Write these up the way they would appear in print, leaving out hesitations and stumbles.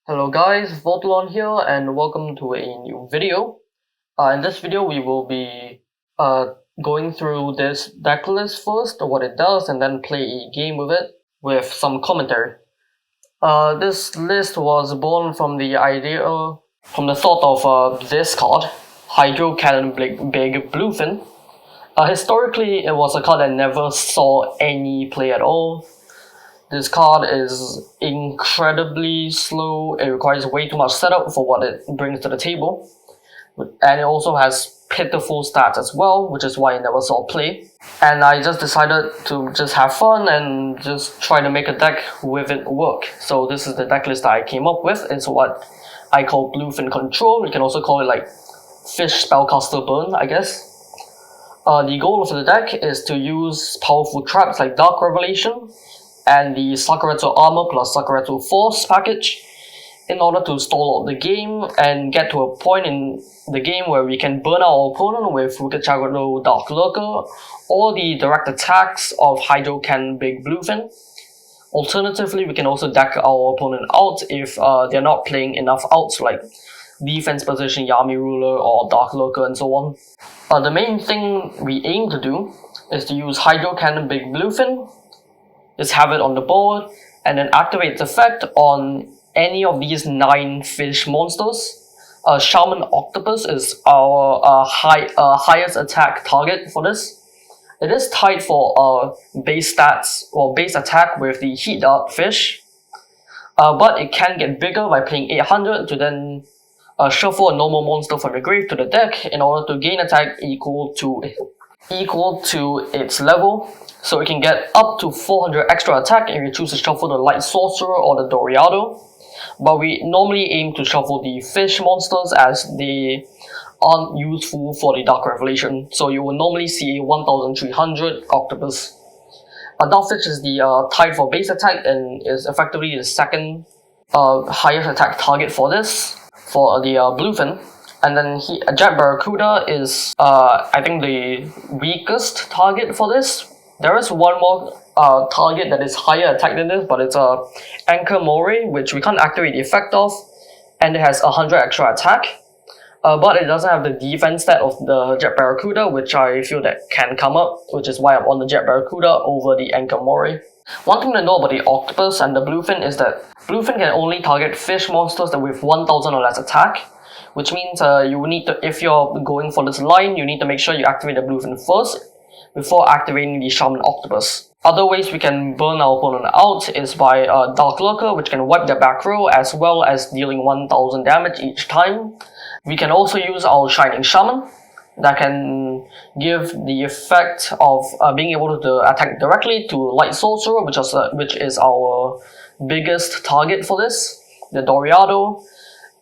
Hello guys, Voltlon here and welcome to a new video. In this video we will be going through this deck list first, what it does, and then play a game with it with some commentary. This list was born from the thought of this card, Hydrocannon Big Bluefin. Historically, it was a card that never saw any play at all. This card is incredibly slow, it requires way too much setup for what it brings to the table, and it also has pitiful stats as well, which is why it never saw play. And I just decided to just have fun and just try to make a deck with it work. So this is the deck list that I came up with. It's what I call Bluefin Control. You can also call it like Fish Spellcaster Burn, I guess. The goal of the deck is to use powerful traps like Dark Revelation and the Sakuretsu Armor plus Sakuretsu Force package in order to stall out the game and get to a point in the game where we can burn our opponent with Hydrocannon Dark Lurker or the direct attacks of Hydrocannon Big Bluefin. Alternatively, we can also deck our opponent out if they're not playing enough outs like defense position Yamiruler or Dark Lurker and so on. The main thing we aim to do is to use Hydrocannon Big Bluefin, just have it on the board, and then activate its effect on any of these 9 fish monsters. Shaman Octopus is our highest attack target for this. It is tied for base stats or base attack with the Heat Dartfish, but it can get bigger by paying 800 to then shuffle a normal monster from your grave to the deck in order to gain attack equal to its level. So it can get up to 400 extra attack if you choose to shuffle the Light Sorcerer or the Doriado. But we normally aim to shuffle the fish monsters as they aren't useful for the Dark Revelation. So you will normally see a 1300 Octopus. Dartfish is the tied for base attack and is effectively the second highest attack target for this, for the Bluefin. And then Jet Barracuda is I think the weakest target for this. There is one more target that is higher attack than this, but it's a Anchor Moray, which we can't activate the effect of, and it has 100 extra attack. But it doesn't have the defense stat of the Jet Barracuda, which I feel that can come up, which is why I'm on the Jet Barracuda over the Anchor Moray. One thing to know about the Octopus and the Bluefin is that Bluefin can only target fish monsters that with 1000 or less attack, which means you need to, if you're going for this line, you need to make sure you activate the Bluefin first before activating the Shaman Octopus. Other ways we can burn our opponent out is by Dark Lurker, which can wipe their back row as well as dealing 1000 damage each time. We can also use our Shining Shaman that can give the effect of being able to attack directly to Light Sorcerer, which is our biggest target for this, the Doriado,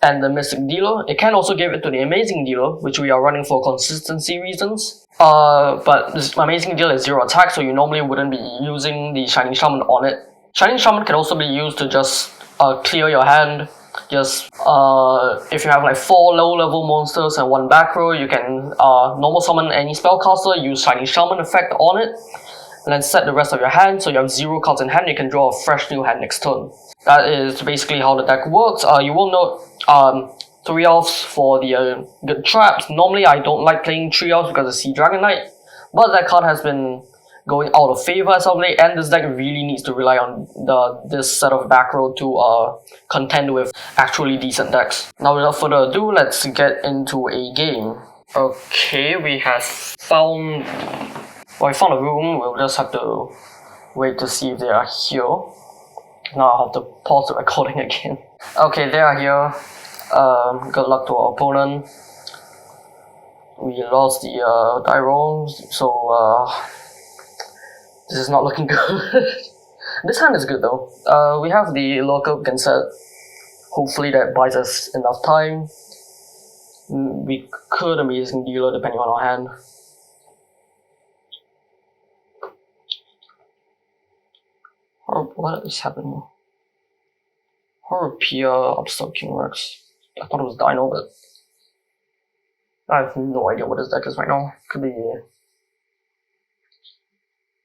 and the Mystic Dealer. It can also give it to the Amazing Dealer, which we are running for consistency reasons. But this Amazing Dealer is 0 attack, so you normally wouldn't be using the Shining Shaman on it. Shining Shaman can also be used to just clear your hand. Just if you have like 4 low level monsters and 1 back row, you can normal summon any spellcaster, use Shining Shaman effect on it, and then set the rest of your hand so you have 0 cards in hand. You can draw a fresh new hand next turn. That is basically how the deck works. You will note 3 elves for the good traps. Normally I don't like playing 3 elves because of Sea Dragon Knight, but that card has been going out of favor as of late, and this deck really needs to rely on this set of back row to contend with actually decent decks. Now without further ado, let's get into a game. Okay, we have found a room. We'll just have to wait to see if they are here. Now I'll have to pause the recording again. Okay, they are here. Good luck to our opponent. We lost the die roll, so this is not looking good. This hand is good though. We have the Lurker we can set. Hopefully that buys us enough time. We could Amazing Dealer depending on our hand. What is happening? Horror Upstart King Rex. I thought it was Dino, but I have no idea what his deck is right now. Could be.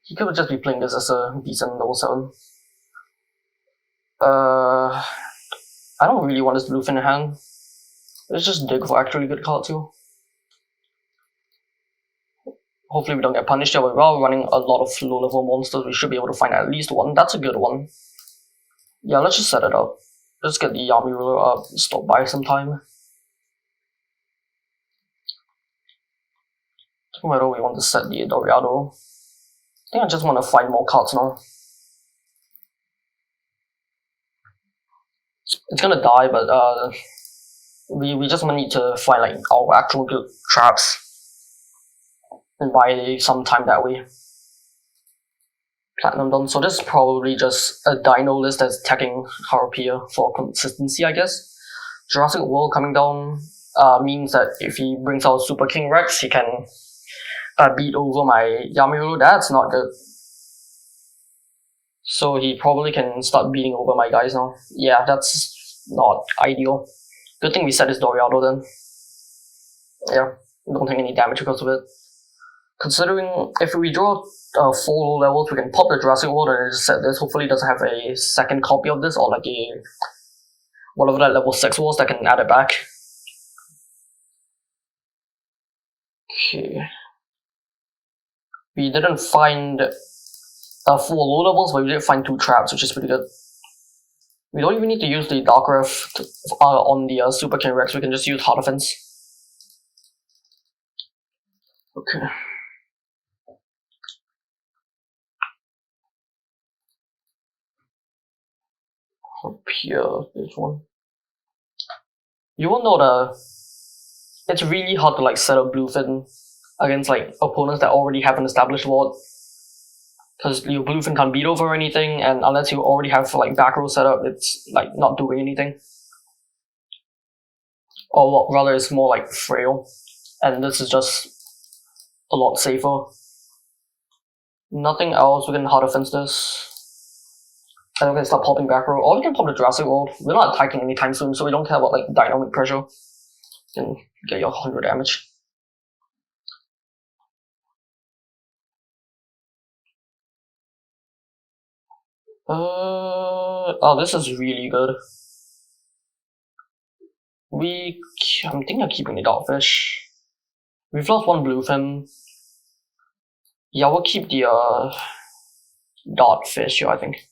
He could just be playing this as a decent level 7. I don't really want this Bluefin in hand. Let's just dig for actually good cards too. Hopefully we don't get punished here, but while running a lot of low level monsters, we should be able to find at least one. That's a good one. Yeah, let's just set it up. Let's get the Yamiruler stop by sometime. Whether we want to set the Doriado. I think I just want to find more cards now. It's gonna die, but we just need to find like our actual good traps and buy some time that way. Platinum done. So this is probably just a dino list that's attacking Harpia for consistency, I guess. Jurassic World coming down means that if he brings out Super King Rex, he can beat over my Yamiruler. That's not good. So he probably can start beating over my guys now. Yeah, that's not ideal. Good thing we set his Doriado then. Yeah, don't take any damage because of it. Considering if we draw 4 low levels, we can pop the Jurassic World and just set this. Hopefully it doesn't have a second copy of this or like a whatever that level 6 was that can add it back. Okay. We didn't find 4 low levels, but we did find 2 traps, which is pretty good. We don't even need to use the Dark Rift on the Super King Rex, we can just use Hardefense. Okay. Up here, this one. You will know it's really hard to like set up Bluefin against like opponents that already have an established ward. Because your Bluefin can't beat over anything, and unless you already have like back row set up, it's like not doing anything. Or rather, it's more like frail. And this is just a lot safer. Nothing else, we can hard defense this. And we can start popping back row. Or we can pop the Jurassic World. We're not attacking anytime soon, so we don't care about like dynamic pressure. You can get your 100 damage. Oh, this is really good. I'm thinking of keeping the Dartfish. We've lost 1 Bluefin. Yeah, we'll keep the Dartfish here, I think.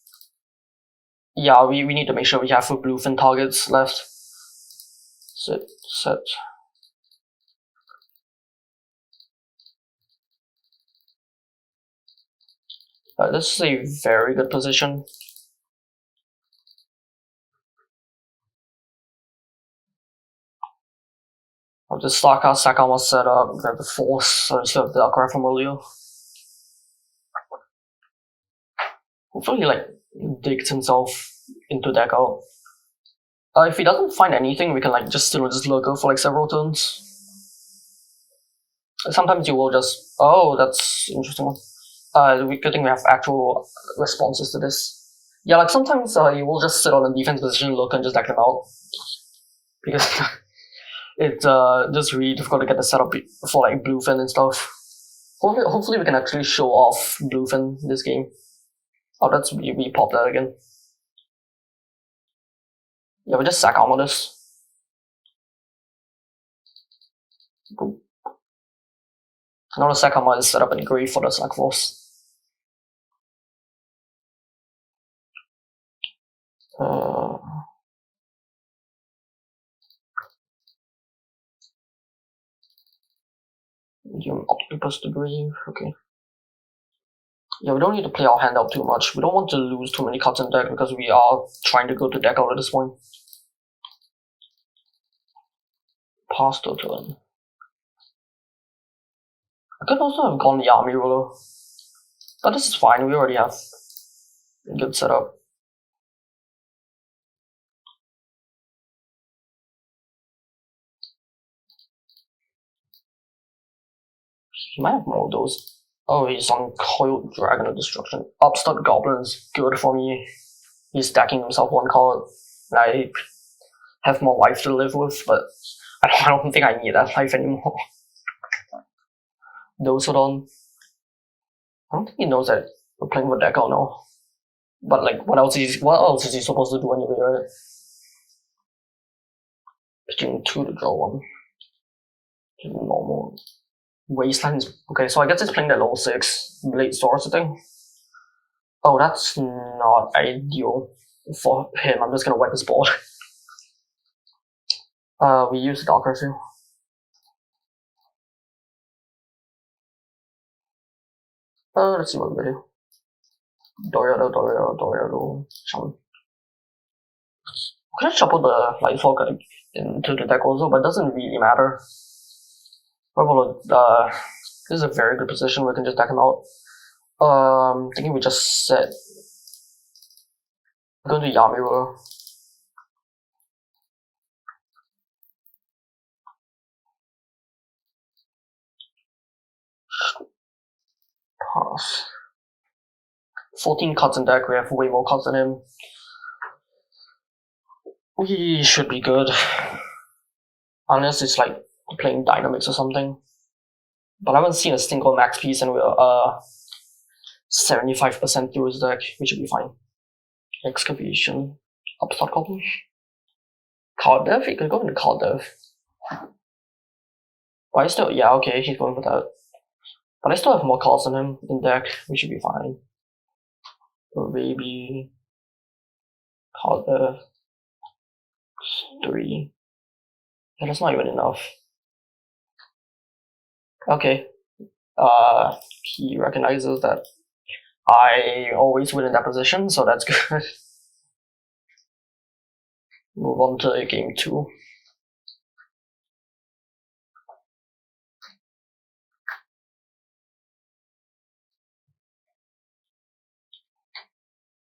Yeah, we need to make sure we have Bluefin targets left. Set. This is a very good position. I'll just Sack Armor set up, grab the Force, so instead of the Lurker from earlier. Hopefully he like digs himself into deck out. If he doesn't find anything, we can like just Lurker for like several turns. Sometimes you will just that's interesting one. Good thing we have actual responses to this. Yeah, like sometimes you will just sit on a defense position, look and just deck them out. Because it's just really difficult to get the setup for like Bluefin and stuff. Hopefully we can actually show off Bluefin this game. Oh, that's we pop that again. Yeah, we just Sack Armor this. Cool. Now the Sack Armor is set up in grave for the Sack Force. Octopus to grave, okay. Yeah, we don't need to play our hand out too much. We don't want to lose too many cards in deck because we are trying to go to deck out at this point. Pass the turn. I could also have gone the Yamiruler, but this is fine. We already have a good setup. He might have more of those. Oh, he's on Coiled Dragon of Destruction. Upstart Goblin is good for me. He's stacking himself 1 card. And I have more life to live with, but I don't think I need that life anymore. Dosodon. I don't think he knows that we're playing with deck out now. But like, what else is he supposed to do anyway, right? pitching 2 to draw 1. Normal. Wastelands. Okay, so I guess it's playing the level 6 Light Sorcerer thing. Oh, that's not ideal for him. I'm just gonna wipe his board. We use Lurker too. Let's see what we do. Doriado, Shaman. I'm gonna shuffle the Light Sorcerer into the deck also, but it doesn't really matter. This is a very good position. We can just deck him out. Thinking we just set. Going to Yamiruler. Pass. 14 cards in deck. We have way more cards than him. We should be good. Unless it's like playing Dynamics or something. But I haven't seen a single max piece and we're 75% through his deck. We should be fine. Excavation. Upstart Goblin. Card Dev? He could go into Card Dev. But I still, yeah, okay, he's going for that. But I still have more cards than him in deck. We should be fine. Or maybe Card Dev. 3. Yeah, that's not even enough. Okay. He recognizes that I always win in that position, so that's good. Move on to game 2.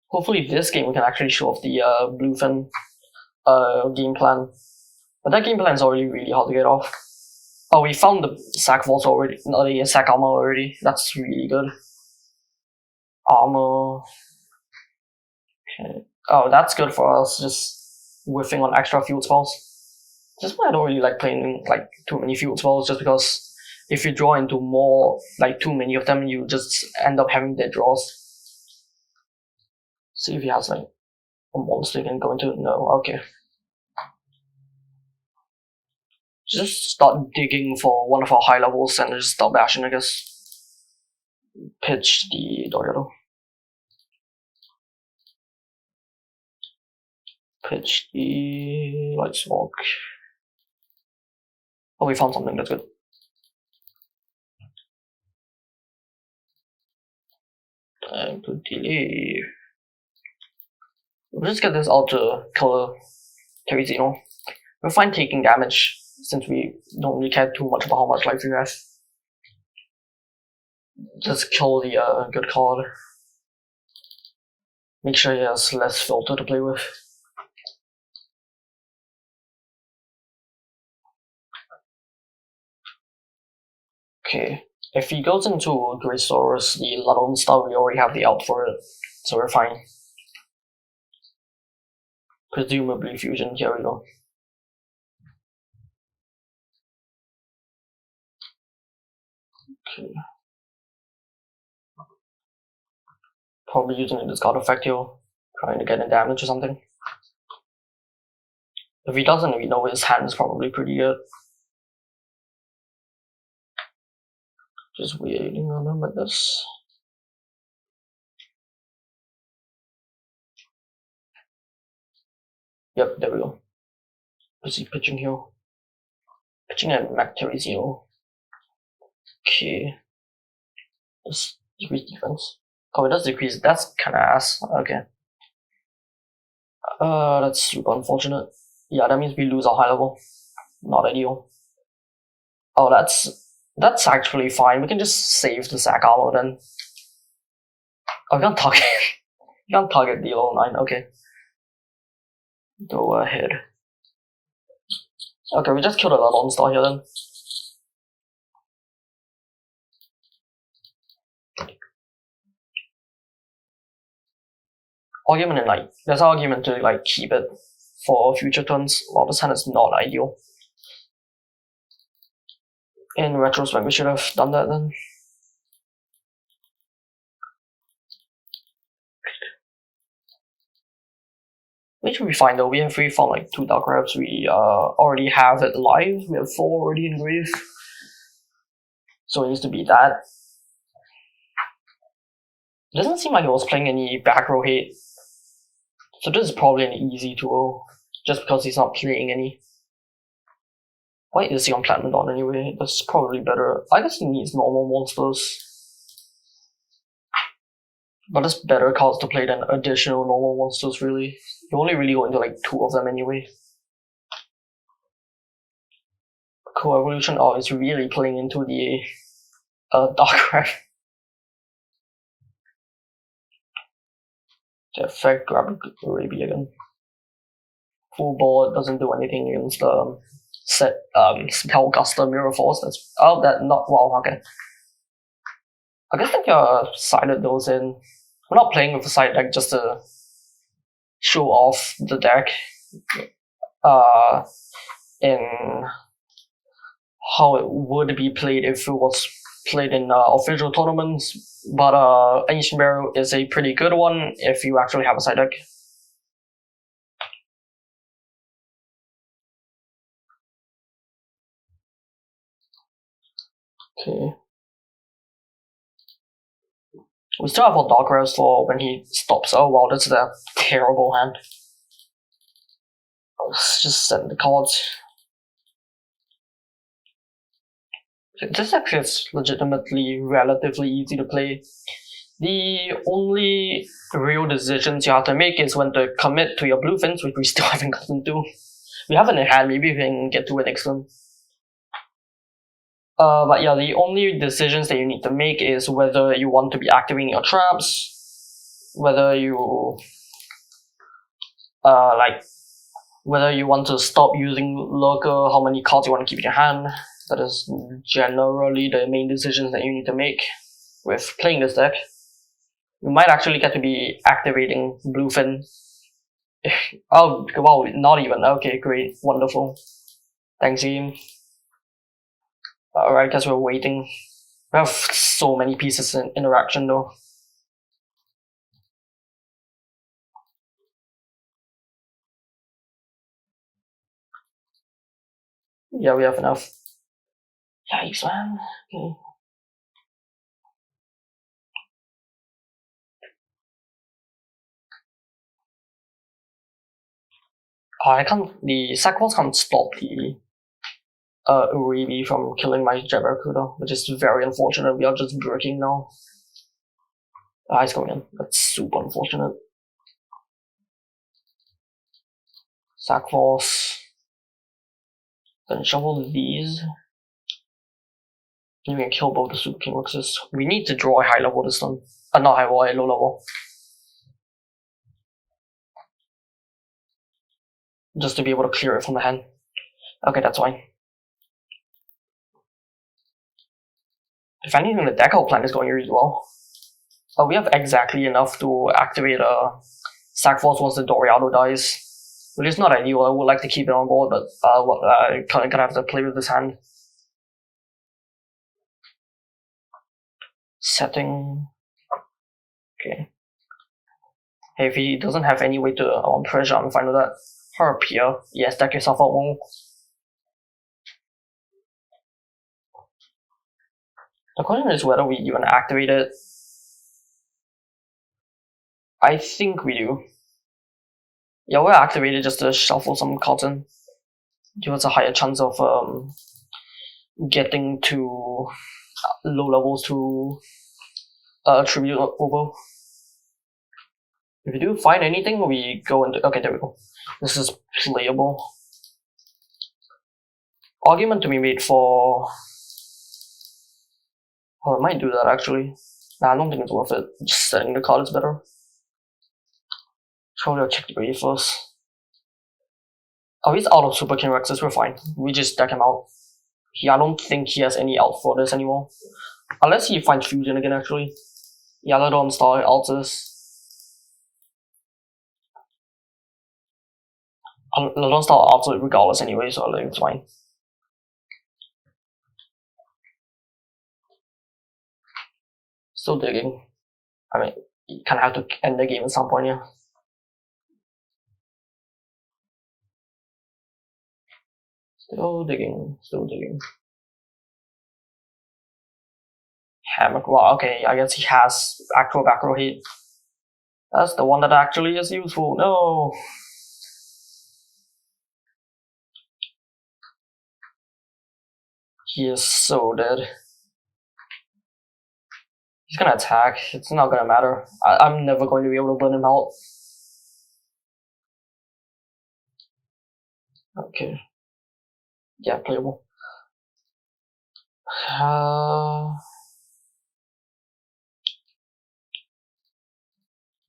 Hopefully this game we can actually show off the Bluefin game plan. But that game plan is already really hard to get off. Oh, we found the Sac Vault already, no, the Sac Armor already. That's really good. Armor. Okay. Oh, that's good for us, just whiffing on extra field spells. Just why I don't really like playing like too many field spells, just because if you draw into more, like too many of them, you just end up having dead draws. See if he has like a monster you can go into. No, okay. Just start digging for one of our high levels and just start bashing, I guess. Pitch the Doriado. Pitch the Light Smoke. Oh, we found something, that's good. Time to delay. We'll just get this out to kill Terizino. We're fine taking damage since we don't really care too much about how much life we have. Just kill the good card. Make sure he has less filter to play with. Okay, if he goes into Great Source, the Ladon Star, we already have the out for it, so we're fine. Presumably fusion, here we go. Okay. Probably using a discard effect here, trying to get a damage or something. If he doesn't, we know his hand is probably pretty good. Just waiting on him like this. Yep, there we go. Busy pitching here. Pitching at Terizino. Okay. Just decrease defense. Oh, it does decrease. That's kinda ass. Okay. That's super unfortunate. Yeah, that means we lose our high level. Not ideal. Oh, that's actually fine. We can just save the Sac Armor then. Oh, we can't target. We can't target the level 9. Okay. Go ahead. Okay, we just killed a Ladon Star here then. Argument in like, there's an argument to like keep it for future turns, while this hand is not ideal. In retrospect, we should have done that then. Which will be fine though. We found like 2 dark crabs. We already have it live. We have 4 already in grave. So it needs to be that. It doesn't seem like it was playing any back row hate. So this is probably an easy duel. Just because he's not playing any. Why is he on Platinum anyway? That's probably better. I guess he needs normal monsters. But it's better cards to play than additional normal monsters, really. You only really go into like 2 of them anyway. Co-evolution, oh, it's really playing into the Dark Crab. The effect, grab Arabi again. Full board doesn't do anything against the set Spellcaster Mirror Force. That's wow, okay. I guess they sided those in. We're not playing with the side deck just to show off the deck. In how it would be played if it was played in official tournaments, but Ancient Barrow is a pretty good one if you actually have a side deck. Okay. We still have our Dark Rares for when he stops. Oh wow, that's a terrible hand. Let's just send the cards. This actually is legitimately relatively easy to play. The only real decisions you have to make is when to commit to your Bluefins, which we still haven't gotten to. We have it in hand, maybe we can get to it next turn. But yeah, the only decisions that you need to make is whether you want to be activating your traps, whether you whether you want to stop using Lurker, how many cards you want to keep in your hand. That is generally the main decisions that you need to make with playing this deck. You might actually get to be activating Bluefin. Oh wow, not even. Okay, great, wonderful. Thanks, game. Alright, guess we're waiting. We have so many pieces in interaction though. Yeah, we have enough. Yikes, man. Okay. I can't. The Sakuretsu can't stop the Uribi from killing my Jet Barracuda, which is very unfortunate. We are just breaking now. He's going in. That's super unfortunate. Sac Force. Then shuffle these. You can kill both the Super King Rexes. We need to draw a high level this time. Not high level, a low level. Just to be able to clear it from the hand. Okay, that's fine. If anything, the deck out plan is going really well. We have exactly enough to activate Sac Force once the Doriado dies. Which is not ideal. I would like to keep it on board, but I kind of have to play with this hand. Setting. Okay. Hey, if he doesn't have any way to pressure, I'm fine with that. Harpia. Yes, deck yourself out more. The question is whether we even activate it. I think we do. Yeah, we'll activate it just to shuffle some cards in. Give us a higher chance of getting to low levels to tribute over. If we do find anything, we go into. Okay, there we go. This is playable. Argument to be made for. Oh, I might do that actually. Nah, I don't think it's worth it. Just setting the card is better. Probably I'll check the grave first. Oh, he's out of Super King Rexes, we're fine. We just deck him out. I don't think he has any out for this anymore. Unless he finds Fusion again, actually. Yeah, let him start Altus. Let him start Altus regardless anyway, so I think it's fine. Still digging. I mean, you kind of have to end the game at some point, yeah. Still digging, still digging. Hammock, wow, okay, I guess he has actual back row heat. That's the one that actually is useful. No! He is so dead. He's gonna attack. It's not gonna matter. I'm never going to be able to burn him out. Okay. Yeah, playable.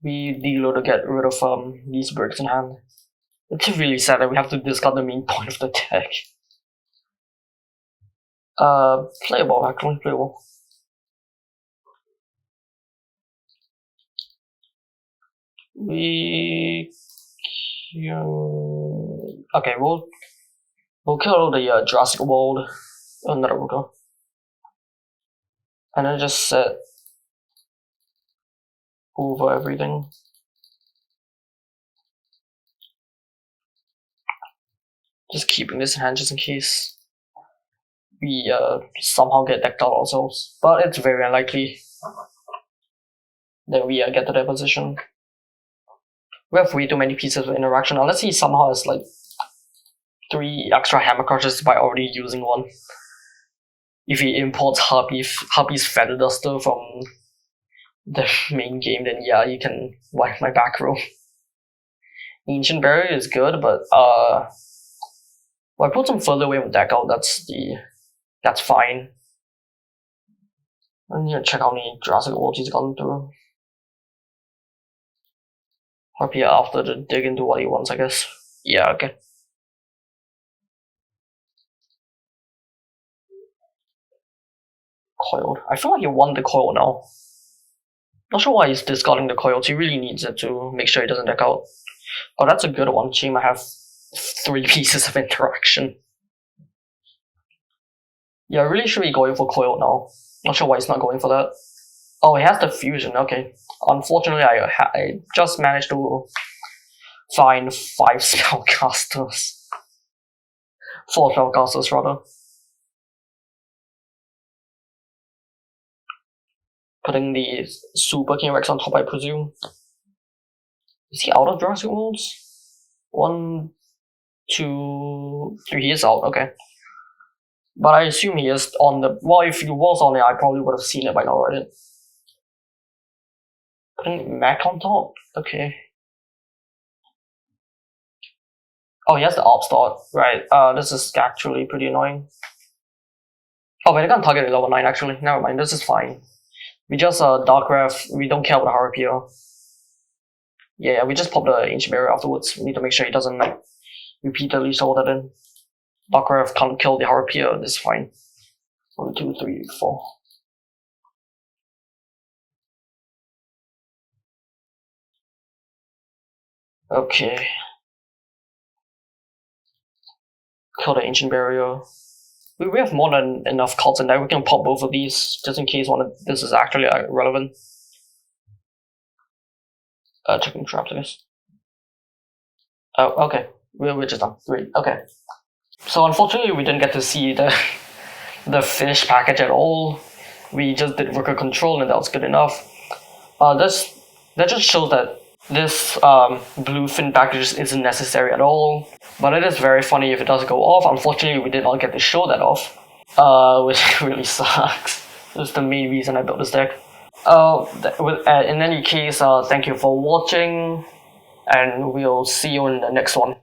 We deal to get rid of these bricks in hand. It's really sad that we have to discard the main point of the deck. Playable, actually, playable. We okay, we'll kill the Jurassic World, another Lurker, and then just set over everything. Just keeping this in hand just in case we somehow get decked out ourselves, but it's very unlikely that we get to that position. We have way too many pieces of interaction, unless he somehow has like 3 extra hammer crushes by already using one. If he imports Harpy's Feather Duster from the main game, then yeah, you can wipe my back row. Ancient Barrier is good, but well, I put some further away from deck out, that's fine. I need to check how many Jurassic Worlds he's gone through. Harpy after to dig into what he wants, I guess. Yeah, okay. Coiled. I feel like he won the coil now. Not sure why he's discarding the coils. He really needs it to make sure he doesn't deck out. Oh, that's a good one. She might have 3 pieces of interaction. Yeah, really should be going for coil now. Not sure why he's not going for that. Oh, he has the fusion. Okay. Unfortunately, I just managed to find 5 spellcasters. 4 spellcasters, rather. Putting the Super King Rex on top, I presume. Is he out of Jurassic Worlds? 1, 2, 3. He is out, okay. But I assume he is on the. Well, if he was on it, I probably would have seen it by now, right? Putting Mac on top? Okay. Oh, he has the op start, right. This is actually pretty annoying. Oh, wait, I can't target at level 9 actually. Never mind, this is fine. We just Dark Wrath, we don't care about the Harpy. Yeah, we just pop the Ancient Barrier afterwards. We need to make sure he doesn't like repeatedly show that in. Dark Wrath can't kill the Harpy, this is fine. 1, 2, 3, 4. Okay. Kill the Ancient Barrier. We have more than enough cards in there. We can pop both of these just in case one of this is actually relevant. Checking traps, I guess. Oh, okay. We're just done. 3. Okay. So unfortunately, we didn't get to see the finished package at all. We just did worker control, and that was good enough. That just shows that this bluefin package isn't necessary at all. But it is very funny if it does go off. Unfortunately, we did not get to show that off, which really sucks. That's the main reason I built this deck. In any case, thank you for watching, and we'll see you in the next one.